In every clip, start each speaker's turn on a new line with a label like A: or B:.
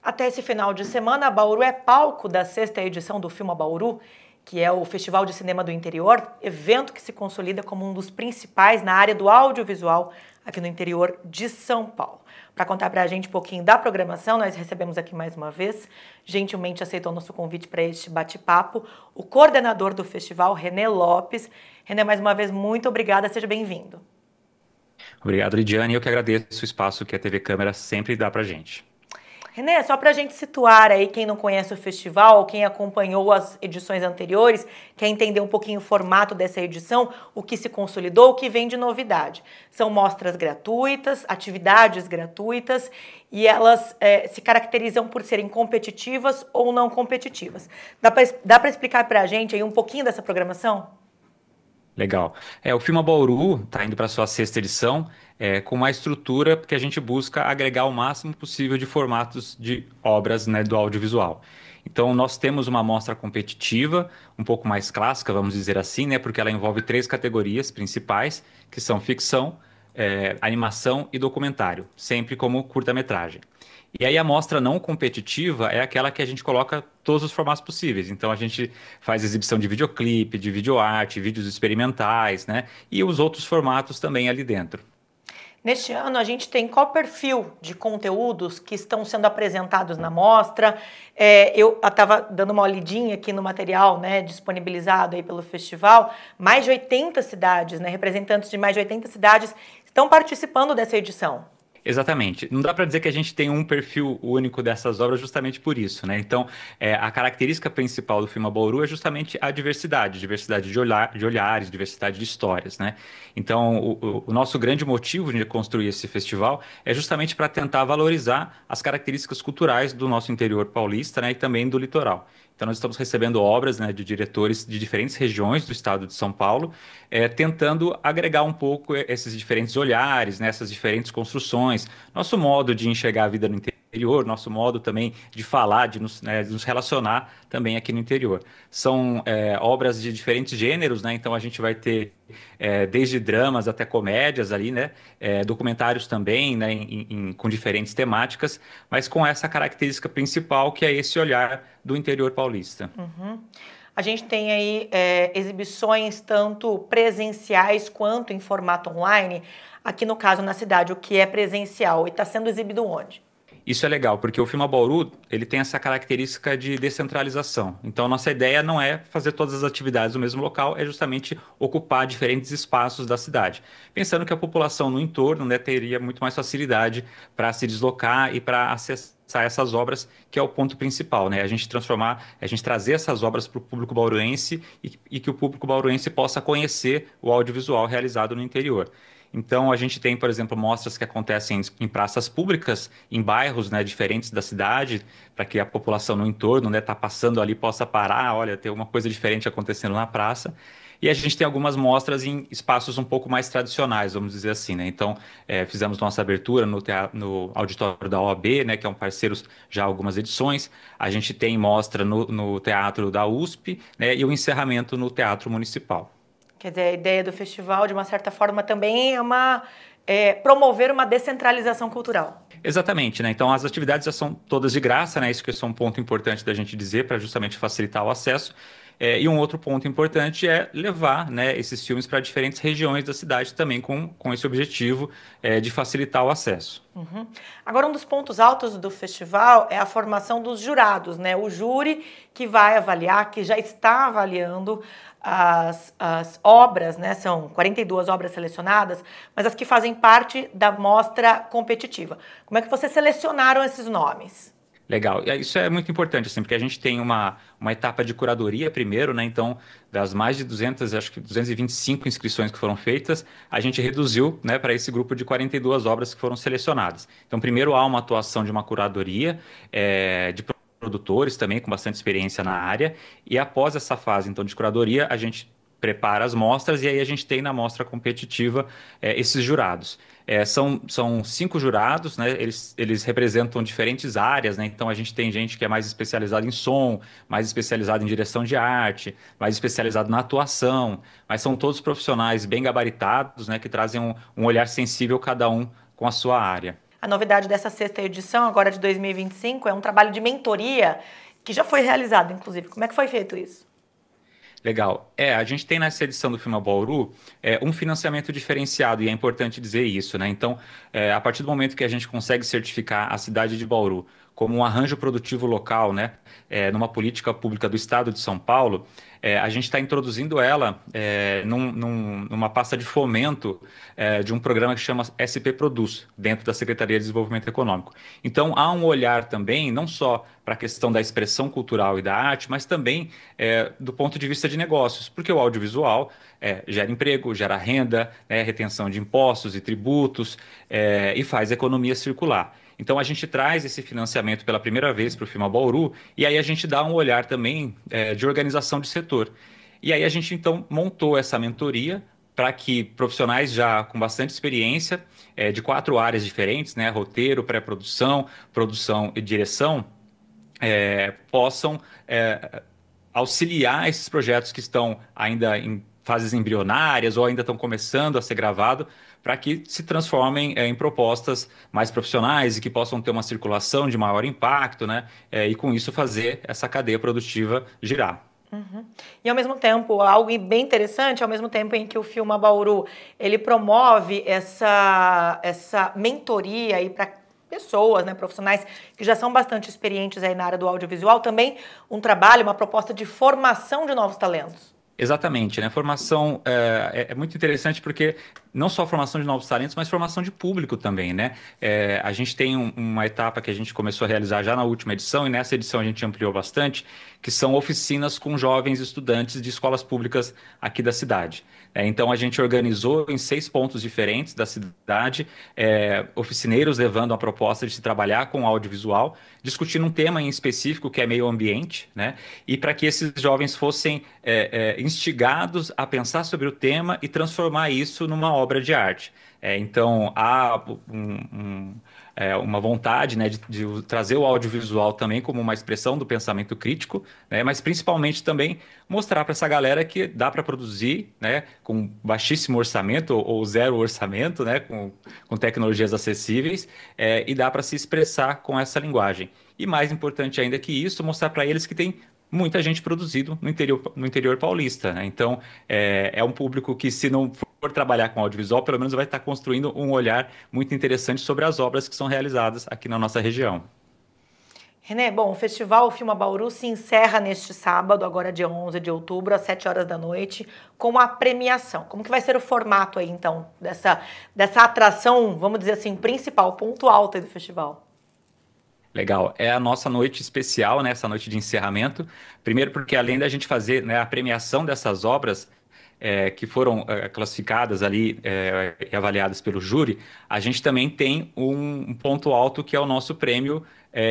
A: Até esse final de semana, Bauru é palco da 6ª edição do Filma Bauru, que é o Festival de Cinema do Interior, evento que se consolida como um dos principais na área do audiovisual aqui no interior de São Paulo. Para contar para a gente um pouquinho da programação, nós recebemos aqui mais uma vez, gentilmente aceitou nosso convite para este bate-papo, o coordenador do festival, René Lopes. René, mais uma vez, muito obrigada, seja bem-vindo.
B: Obrigado, Lidiane. Eu que agradeço o espaço que a TV Câmara sempre dá para gente.
A: René, só para a gente situar aí quem não conhece o festival, quem acompanhou as edições anteriores, quer entender um pouquinho o formato dessa edição, o que se consolidou, o que vem de novidade. São mostras gratuitas, atividades gratuitas e elas se caracterizam por serem competitivas ou não competitivas. Dá para explicar para a gente aí um pouquinho dessa programação?
B: Legal. O Filma Bauru está indo para a sua 6ª edição, com uma estrutura que a gente busca agregar o máximo possível de formatos de obras, né, do audiovisual. Então, nós temos uma mostra competitiva, um pouco mais clássica, vamos dizer assim, né, porque ela envolve 3 categorias principais, que são ficção, animação e documentário, sempre como curta-metragem. E aí a mostra não competitiva é aquela que a gente coloca todos os formatos possíveis. Então a gente faz exibição de videoclipe, de videoarte, vídeos experimentais, né? E os outros formatos também ali dentro.
A: Neste ano, a gente tem qual perfil de conteúdos que estão sendo apresentados na mostra? Eu estava dando uma olhadinha aqui no material, né, disponibilizado aí pelo festival. Mais de 80 cidades, né, representantes de mais de 80 cidades estão participando dessa edição.
B: Exatamente. Não dá para dizer que a gente tem um perfil único dessas obras justamente por isso, né? Então, a característica principal do Filma Bauru é justamente a diversidade, diversidade de olhares, diversidade de histórias, né? Então, o nosso grande motivo de construir esse festival é justamente para tentar valorizar as características culturais do nosso interior paulista, né? E também do litoral. Então, nós estamos recebendo obras, né, de diretores de diferentes regiões do estado de São Paulo, tentando agregar um pouco esses diferentes olhares, né, essas diferentes construções, nosso modo de enxergar a vida no interior, nosso modo também de falar, de nos relacionar também aqui no interior. São obras de diferentes gêneros, né, então a gente vai ter desde dramas até comédias ali, né, documentários também, né, com diferentes temáticas, mas com essa característica principal que é esse olhar do interior paulista.
A: Uhum. A gente tem aí exibições tanto presenciais quanto em formato online. Aqui no caso, na cidade, o que é presencial e está sendo exibido onde?
B: Isso é legal, porque o Filma Bauru, ele tem essa característica de descentralização. Então, nossa ideia não é fazer todas as atividades no mesmo local, é justamente ocupar diferentes espaços da cidade. Pensando que a população no entorno, né, teria muito mais facilidade para se deslocar e para acessar essas obras, que é o ponto principal, né? A gente trazer essas obras para o público bauruense e que o público bauruense possa conhecer o audiovisual realizado no interior. Então, a gente tem, por exemplo, mostras que acontecem em praças públicas, em bairros, né, diferentes da cidade, para que a população no entorno, né, tá passando ali, possa parar, olha, tem uma coisa diferente acontecendo na praça. E a gente tem algumas mostras em espaços um pouco mais tradicionais, vamos dizer assim, né? Então, fizemos nossa abertura no auditório da OAB, né, que é um parceiro já há algumas edições. A gente tem mostra no Teatro da USP, né, e o encerramento no Teatro Municipal.
A: Quer dizer, a ideia do festival, de uma certa forma, também promover uma descentralização cultural.
B: Exatamente, né? Então as atividades já são todas de graça, né? Isso que é um ponto importante da gente dizer para justamente facilitar o acesso. E um outro ponto importante é levar, né, esses filmes para diferentes regiões da cidade também com esse objetivo de facilitar o acesso.
A: Uhum. Agora, um dos pontos altos do festival é a formação dos jurados, né? O júri que vai avaliar, que já está avaliando as obras, né? São 42 obras selecionadas, mas as que fazem parte da mostra competitiva. Como é que vocês selecionaram esses nomes?
B: Legal. Isso é muito importante, assim, porque a gente tem uma etapa de curadoria primeiro, né? Então, das mais de 200, acho que 225 inscrições que foram feitas, a gente reduziu, né, para esse grupo de 42 obras que foram selecionadas. Então, primeiro há uma atuação de uma curadoria, de produtores também com bastante experiência na área, e após essa fase, então, de curadoria, a gente prepara as mostras e aí a gente tem na mostra competitiva esses jurados. São 5 jurados, né? Eles representam diferentes áreas, né? Então a gente tem gente que é mais especializada em som, mais especializada em direção de arte, mais especializado na atuação, mas são todos profissionais bem gabaritados, né? Que trazem um olhar sensível cada um com a sua área.
A: A novidade dessa sexta edição, agora de 2025, é um trabalho de mentoria que já foi realizado, inclusive. Como é que foi feito isso?
B: Legal. A gente tem nessa edição do Filma Bauru um financiamento diferenciado, e é importante dizer isso, né? Então, a partir do momento que a gente consegue certificar a cidade de Bauru como um arranjo produtivo local, né? Numa política pública do Estado de São Paulo, a gente está introduzindo ela numa pasta de fomento de um programa que chama SP Produz, dentro da Secretaria de Desenvolvimento Econômico. Então, há um olhar também, não só para a questão da expressão cultural e da arte, mas também do ponto de vista de negócios, porque o audiovisual gera emprego, gera renda, retenção de impostos e tributos, e faz a economia circular. Então a gente traz esse financiamento pela primeira vez para o Filma Bauru e aí a gente dá um olhar também de organização de setor. E aí a gente então montou essa mentoria para que profissionais já com bastante experiência de 4 áreas diferentes, né, roteiro, pré-produção, produção e direção, possam auxiliar esses projetos que estão ainda em fases embrionárias ou ainda estão começando a ser gravados, para que se transformem em propostas mais profissionais e que possam ter uma circulação de maior impacto, né? E com isso fazer essa cadeia produtiva girar.
A: Uhum. E ao mesmo tempo, algo bem interessante, ao mesmo tempo em que o Filma Bauru, ele promove essa mentoria aí para pessoas, né, profissionais que já são bastante experientes aí na área do audiovisual, também um trabalho, uma proposta de formação de novos talentos.
B: Exatamente, né? Formação é muito interessante porque não só formação de novos talentos, mas formação de público também, né? A gente tem uma etapa que a gente começou a realizar já na última edição, e nessa edição a gente ampliou bastante, que são oficinas com jovens estudantes de escolas públicas aqui da cidade. Então a gente organizou em 6 pontos diferentes da cidade, oficineiros levando a proposta de se trabalhar com audiovisual, discutindo um tema em específico que é meio ambiente, né? E para que esses jovens fossem instigados a pensar sobre o tema e transformar isso numa obra de arte. Então, há uma vontade, né, de trazer o audiovisual também como uma expressão do pensamento crítico, né, mas principalmente também mostrar para essa galera que dá para produzir, né, com baixíssimo orçamento ou zero orçamento, né, com tecnologias acessíveis, e dá para se expressar com essa linguagem. E mais importante ainda que isso, mostrar para eles que tem muita gente produzido no interior paulista, né? Então, é um público que, se não for trabalhar com audiovisual, pelo menos vai estar construindo um olhar muito interessante sobre as obras que são realizadas aqui na nossa região.
A: René, bom, o Festival Filma Bauru se encerra neste sábado, agora dia 11 de outubro, às 7 horas da noite, com a premiação. Como que vai ser o formato aí, então, dessa atração, vamos dizer assim, principal, ponto alto aí do festival?
B: Legal. É a nossa noite especial, né? Essa noite de encerramento. Primeiro porque além da gente fazer, né, a premiação dessas obras que foram classificadas ali e avaliadas pelo júri, a gente também tem um ponto alto que é o nosso prêmio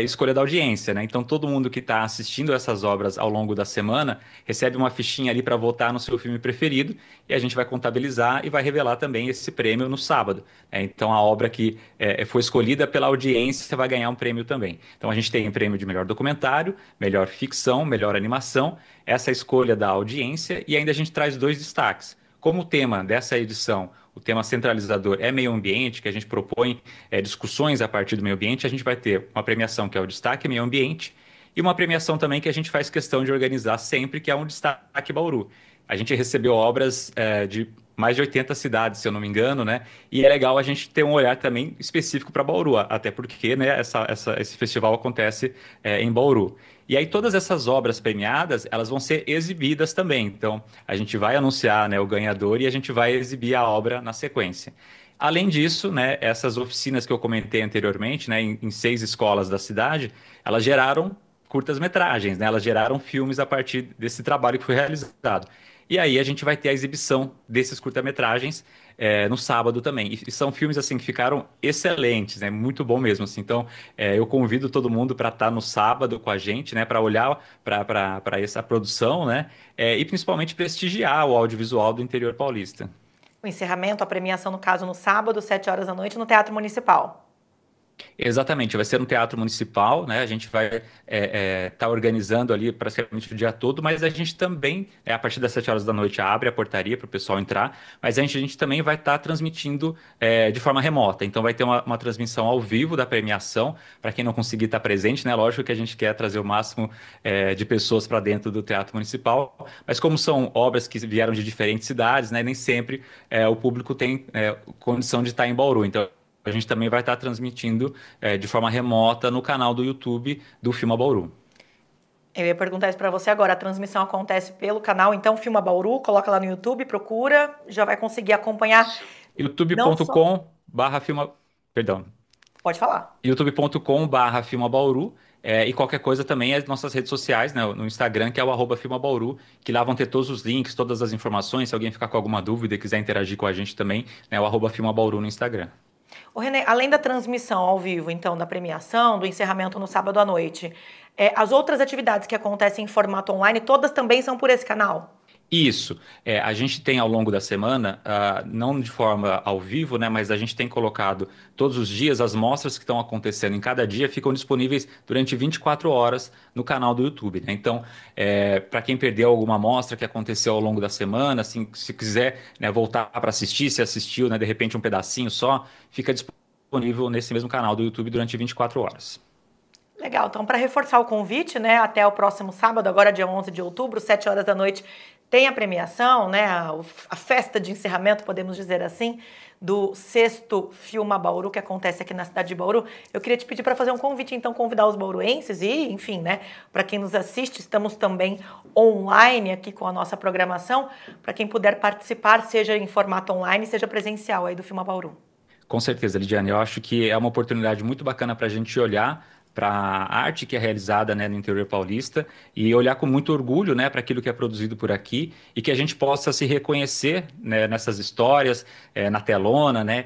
B: Escolha da Audiência, né? Então todo mundo que está assistindo essas obras ao longo da semana recebe uma fichinha ali para votar no seu filme preferido e a gente vai contabilizar e vai revelar também esse prêmio no sábado. Então a obra que foi escolhida pela audiência vai ganhar um prêmio também. Então a gente tem o prêmio de melhor documentário, melhor ficção, melhor animação, essa escolha da audiência, e ainda a gente traz 2 destaques. Como o tema dessa edição, o tema centralizador é meio ambiente, que a gente propõe discussões a partir do meio ambiente, a gente vai ter uma premiação que é o destaque meio ambiente e uma premiação também que a gente faz questão de organizar sempre, que é um destaque Bauru. A gente recebeu obras de mais de 80 cidades, se eu não me engano, né? E é legal a gente ter um olhar também específico para Bauru, até porque, né, esse festival acontece em Bauru. E aí todas essas obras premiadas, elas vão ser exibidas também. Então, a gente vai anunciar, né, o ganhador e a gente vai exibir a obra na sequência. Além disso, né, essas oficinas que eu comentei anteriormente, né, em 6 escolas da cidade, elas geraram curtas-metragens, né? Elas geraram filmes a partir desse trabalho que foi realizado. E aí a gente vai ter a exibição desses curta-metragens no sábado também. E são filmes assim que ficaram excelentes, né? Muito bom mesmo, assim. Então eu convido todo mundo para estar no sábado com a gente, né? Para olhar para essa produção, né? E principalmente prestigiar o audiovisual do interior paulista.
A: O encerramento, a premiação, no caso, no sábado, 7 horas da noite, no Teatro Municipal.
B: Exatamente, vai ser no Teatro Municipal, né? A gente vai estar organizando ali praticamente o dia todo, mas a gente também, a partir das 7 horas da noite, abre a portaria para o pessoal entrar, mas a gente também vai estar transmitindo de forma remota. Então vai ter uma transmissão ao vivo da premiação, para quem não conseguir estar presente, né? Lógico que a gente quer trazer o máximo de pessoas para dentro do Teatro Municipal, mas como são obras que vieram de diferentes cidades, né? Nem sempre o público tem condição de estar em Bauru. Então a gente também vai estar transmitindo de forma remota no canal do YouTube do Filma Bauru.
A: Eu ia perguntar isso para você agora. A transmissão acontece pelo canal, então Filma Bauru, coloca lá no YouTube, procura, já vai conseguir acompanhar. Não só.
B: youtube.com/filma, perdão,
A: Pode falar.
B: youtube.com/filma Bauru. E qualquer coisa também as nossas redes sociais, né, no Instagram, que é o @filma Bauru, que lá vão ter todos os links, todas as informações. Se alguém ficar com alguma dúvida e quiser interagir com a gente também, né, o @filma Bauru no Instagram.
A: Ô, René, além da transmissão ao vivo, então, da premiação, do encerramento no sábado à noite, as outras atividades que acontecem em formato online, todas também são por esse canal?
B: Isso. A gente tem ao longo da semana, não de forma ao vivo, né, mas a gente tem colocado todos os dias as mostras que estão acontecendo em cada dia ficam disponíveis durante 24 horas no canal do YouTube, né? Então, para quem perdeu alguma mostra que aconteceu ao longo da semana, assim, se quiser, né, voltar para assistir, se assistiu, né, de repente um pedacinho só, fica disponível nesse mesmo canal do YouTube durante 24 horas.
A: Legal, então para reforçar o convite, né, até o próximo sábado, agora dia 11 de outubro, 7 horas da noite, tem a premiação, né, a festa de encerramento, podemos dizer assim, do 6º Filma Bauru, que acontece aqui na cidade de Bauru. Eu queria te pedir para fazer um convite, então, convidar os bauruenses e, enfim, né, para quem nos assiste, estamos também online aqui com a nossa programação, para quem puder participar, seja em formato online, seja presencial aí do Filma Bauru.
B: Com certeza, Lidiane. Eu acho que é uma oportunidade muito bacana para a gente olhar para a arte que é realizada, né, no interior paulista e olhar com muito orgulho, né, para aquilo que é produzido por aqui e que a gente possa se reconhecer, né, nessas histórias, na telona, né,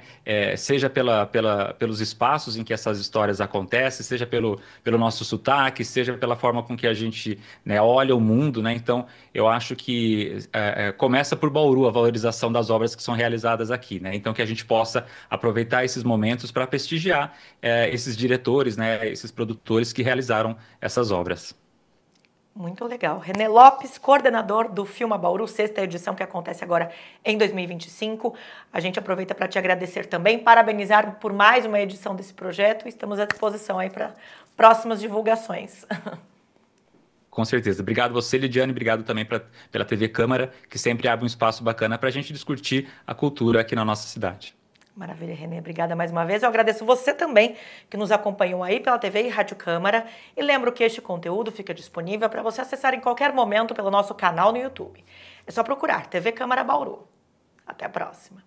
B: seja pelos espaços em que essas histórias acontecem, seja pelo nosso sotaque, seja pela forma com que a gente, né, olha o mundo, né. Então, eu acho que começa por Bauru a valorização das obras que são realizadas aqui, né. Então, que a gente possa aproveitar esses momentos para prestigiar esses diretores, né, esses produtores que realizaram essas obras.
A: Muito legal. René Lopes, coordenador do Filma Bauru, 6ª edição que acontece agora em 2025. A gente aproveita para te agradecer também, parabenizar por mais uma edição desse projeto. Estamos à disposição aí para próximas divulgações.
B: Com certeza. Obrigado você, Lidiane, obrigado também pela TV Câmara, que sempre abre um espaço bacana para a gente discutir a cultura aqui na nossa cidade.
A: Maravilha, Renê. Obrigada mais uma vez. Eu agradeço você também que nos acompanhou aí pela TV e Rádio Câmara. E lembro que este conteúdo fica disponível para você acessar em qualquer momento pelo nosso canal no YouTube. É só procurar TV Câmara Bauru. Até a próxima.